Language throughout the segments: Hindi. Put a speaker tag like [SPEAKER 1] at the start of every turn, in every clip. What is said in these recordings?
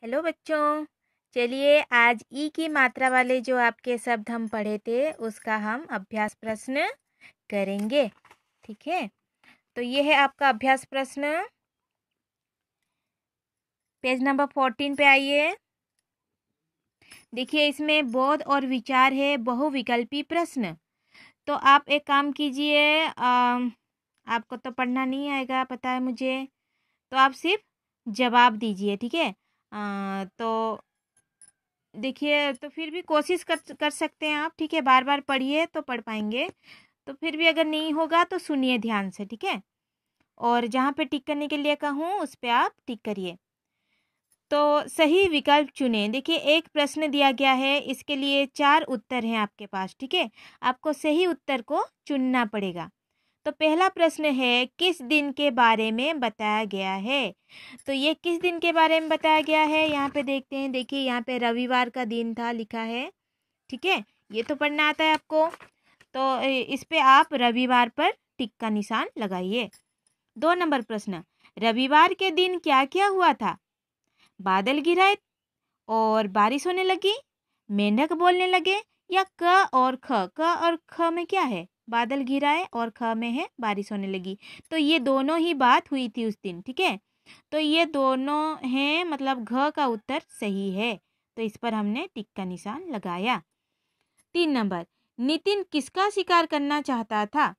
[SPEAKER 1] हेलो बच्चों। चलिए आज ई की मात्रा वाले जो आपके शब्द हम पढ़े थे उसका हम अभ्यास प्रश्न करेंगे। ठीक है, तो ये है आपका अभ्यास प्रश्न। पेज नंबर 14 पे आइए। देखिए इसमें बोध और विचार है, बहुविकल्पी प्रश्न। तो आप एक काम कीजिए, आपको तो पढ़ना नहीं आएगा पता है मुझे, तो आप सिर्फ जवाब दीजिए। ठीक है, तो देखिए तो फिर भी कोशिश कर सकते हैं आप। ठीक है, बार बार पढ़िए तो पढ़ पाएंगे। तो फिर भी अगर नहीं होगा तो सुनिए ध्यान से। ठीक है, और जहाँ पे टिक करने के लिए कहूँ उस पर आप टिक करिए। तो सही विकल्प चुनें। देखिए एक प्रश्न दिया गया है, इसके लिए 4 उत्तर हैं आपके पास। ठीक है, आपको सही उत्तर को चुनना पड़ेगा। तो पहला प्रश्न है, किस दिन के बारे में बताया गया है? तो ये किस दिन के बारे में बताया गया है यहाँ पे देखते हैं। देखिए यहाँ पे रविवार का दिन था लिखा है। ठीक है, ये तो पढ़ना आता है आपको। तो इस पे आप रविवार पर टिक का निशान लगाइए। 2 नंबर प्रश्न, रविवार के दिन क्या क्या हुआ था? बादल गिराए और बारिश होने लगी, मेंढक बोलने लगे, या क और ख में क्या है? बादल गिराए और ख में है बारिश होने लगी। तो ये दोनों ही बात हुई थी उस दिन। ठीक है, तो ये दोनों हैं, मतलब घ का उत्तर सही है। तो इस पर हमने टिक का निशान लगाया। 3 नंबर, नितिन किसका शिकार करना चाहता था?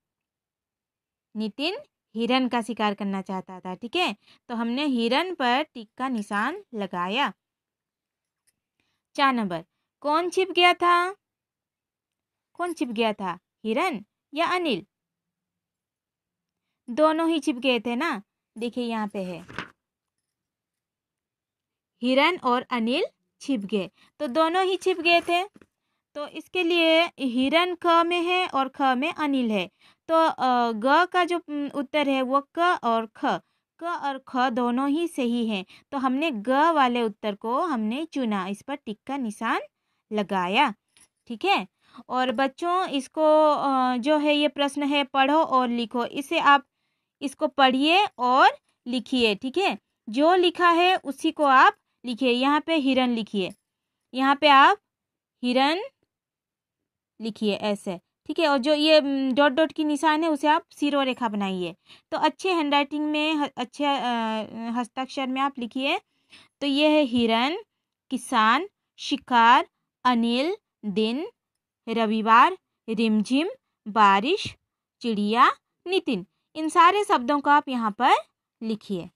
[SPEAKER 1] नितिन हिरन का शिकार करना चाहता था। ठीक है, तो हमने हिरन पर टिक का निशान लगाया। 4 नंबर, कौन छिप गया था? कौन छिप गया था, हिरन या अनिल? दोनों ही छिप गए थे ना। देखिए यहाँ पे है, हिरन और अनिल छिप गए, तो दोनों ही छिप गए थे। तो इसके लिए हिरन क में है और ख में अनिल है। तो ग का जो उत्तर है वो क और ख दोनों ही सही हैं। तो हमने ग वाले उत्तर को हमने चुना, इस पर टिक का निशान लगाया। ठीक है, और बच्चों इसको जो है ये प्रश्न है, पढ़ो और लिखो। इसे आप इसको पढ़िए और लिखिए। ठीक है, जो लिखा है उसी को आप लिखिए। यहाँ पे हिरन लिखिए, यहाँ पे आप हिरन लिखिए ऐसे। ठीक है, और जो ये डॉट डॉट की निशान है उसे आप सिरो रेखा बनाइए। तो अच्छे हैंडराइटिंग में, अच्छे हस्ताक्षर में आप लिखिए। तो ये है हिरन, किसान, शिकार, अनिल, दिन, रविवार, रिमझिम, बारिश, चिड़िया, नितिन। इन सारे शब्दों को आप यहाँ पर लिखिए।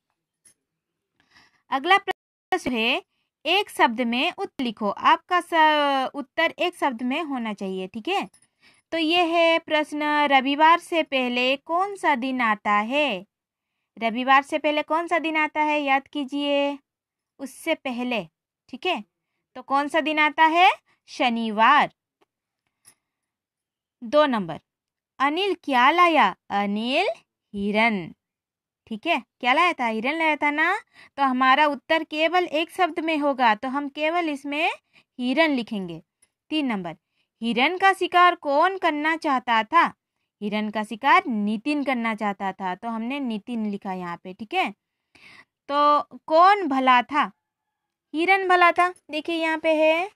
[SPEAKER 1] अगला प्रश्न है, एक शब्द में उत्तर लिखो। आपका उत्तर एक शब्द में होना चाहिए। ठीक है, तो ये है प्रश्न, रविवार से पहले कौन सा दिन आता है? रविवार से पहले कौन सा दिन आता है, याद कीजिए, उससे पहले। ठीक है, तो कौन सा दिन आता है? शनिवार। 2 नंबर, अनिल क्या लाया? अनिल हिरन। ठीक है, क्या लाया था? हिरन लाया था ना। तो हमारा उत्तर केवल एक शब्द में होगा, तो हम केवल इसमें हिरन लिखेंगे। 3 नंबर, हिरन का शिकार कौन करना चाहता था? हिरन का शिकार नितिन करना चाहता था, तो हमने नितिन लिखा यहाँ पे। ठीक है, तो कौन भला था? हिरन भला था। देखिए यहाँ पे है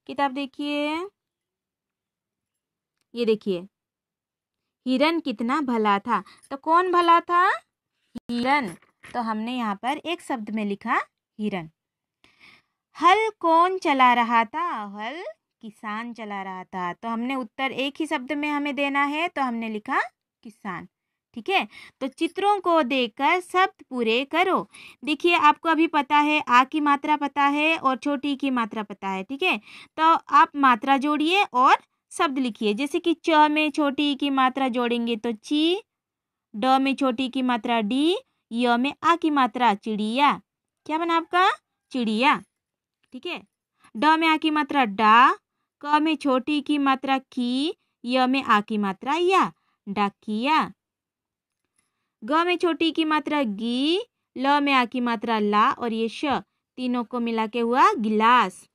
[SPEAKER 1] किताब, देखिए ये देखिए, हिरन कितना भला था। तो कौन भला था? हिरन। तो हमने यहाँ पर एक शब्द में लिखा हिरन। हल कौन चला रहा था? हल किसान चला रहा था। तो हमने उत्तर एक ही शब्द में हमें देना है, तो हमने लिखा किसान। ठीक है, तो चित्रों को देखकर शब्द पूरे करो। देखिए आपको अभी पता है, आ की मात्रा पता है और छोटी की मात्रा पता है। ठीक है, तो आप मात्रा जोड़िए और शब्द लिखिए। जैसे कि च में छोटी की मात्रा जोड़ेंगे तो ची, ड में छोटी की मात्रा डी, य में आ की मात्रा चिड़िया। क्या बना आपका? चिड़िया। ठीक है, ड में आ की मात्रा डा, क में छोटी की मात्रा की, य में आ की मात्रा या, डाकिया। ग में छोटी की मात्रा गी, ल में आ की मात्रा ला, और ये श, तीनों को मिला के हुआ गिलास।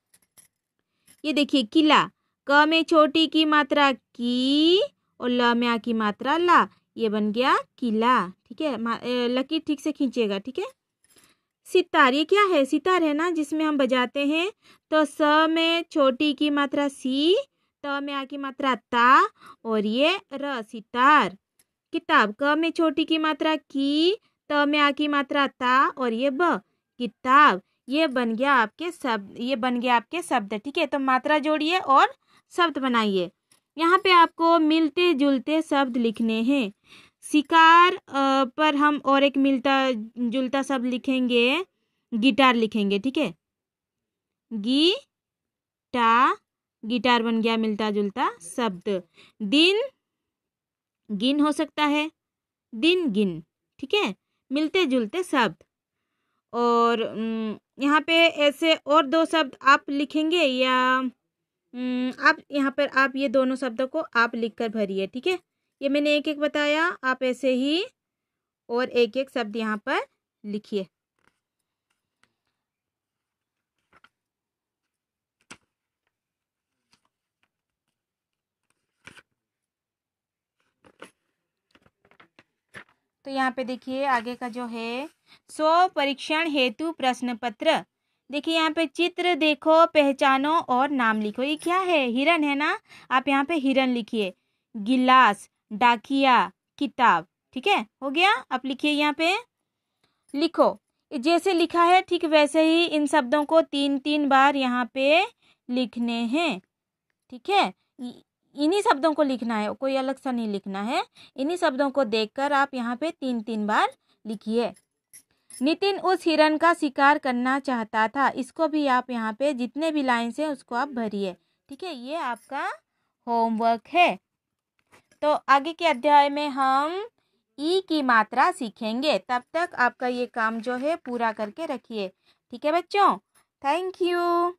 [SPEAKER 1] ये देखिए किला, क में छोटी की मात्रा की और ल में आ की मात्रा ला, ये बन गया किला। ठीक है, लकीर ठीक से खींचिएगा। ठीक है, सितार, ये क्या है? सितार है ना, जिसमें हम बजाते हैं। तो स में छोटी की मात्रा सी, त में आ की मात्रा ता, और ये र, सितार। किताब, क में छोटी की मात्रा की, त में आ की मात्रा ता, और ये ब, किताब। ये बन गया आपके शब्द, ये बन गया आपके शब्द। ठीक है, तो मात्रा जोड़िए और शब्द बनाइए। यहाँ पे आपको मिलते जुलते शब्द लिखने हैं। शिकार पर हम और एक मिलता जुलता शब्द लिखेंगे, गिटार लिखेंगे। ठीक है, गिटार बन गया मिलता जुलता शब्द। दिन, गिन हो सकता है, दिन गिन। ठीक है, मिलते जुलते शब्द। और यहाँ पे ऐसे और दो शब्द आप लिखेंगे, या आप यहाँ पर आप ये दोनों शब्दों को आप लिखकर भरिए। ठीक है, ये मैंने एक एक बताया, आप ऐसे ही और एक एक शब्द यहाँ पर लिखिए। तो यहाँ पे देखिए आगे का जो है, स्व परीक्षण हेतु प्रश्न पत्र। देखिए यहाँ पे चित्र देखो, पहचानो और नाम लिखो। ये क्या है? हिरन है ना, आप यहाँ पे हिरन लिखिए। गिलास, डाकिया, किताब। ठीक है, हो गया। आप लिखिए, यहाँ पे लिखो। जैसे लिखा है ठीक वैसे ही इन शब्दों को 3-3 बार यहाँ पे लिखने हैं। ठीक है, इन्हीं शब्दों को लिखना है, कोई अलग सा नहीं लिखना है। इन्हीं शब्दों को देखकर आप यहाँ पे 3-3 बार लिखिए। नितिन उस हिरन का शिकार करना चाहता था। इसको भी आप यहाँ पे जितने भी लाइन हैं उसको आप भरिए। ठीक है, ये आपका होमवर्क है। तो आगे के अध्याय में हम ई की मात्रा सीखेंगे। तब तक आपका ये काम जो है पूरा करके रखिए। ठीक है बच्चों, थैंक यू।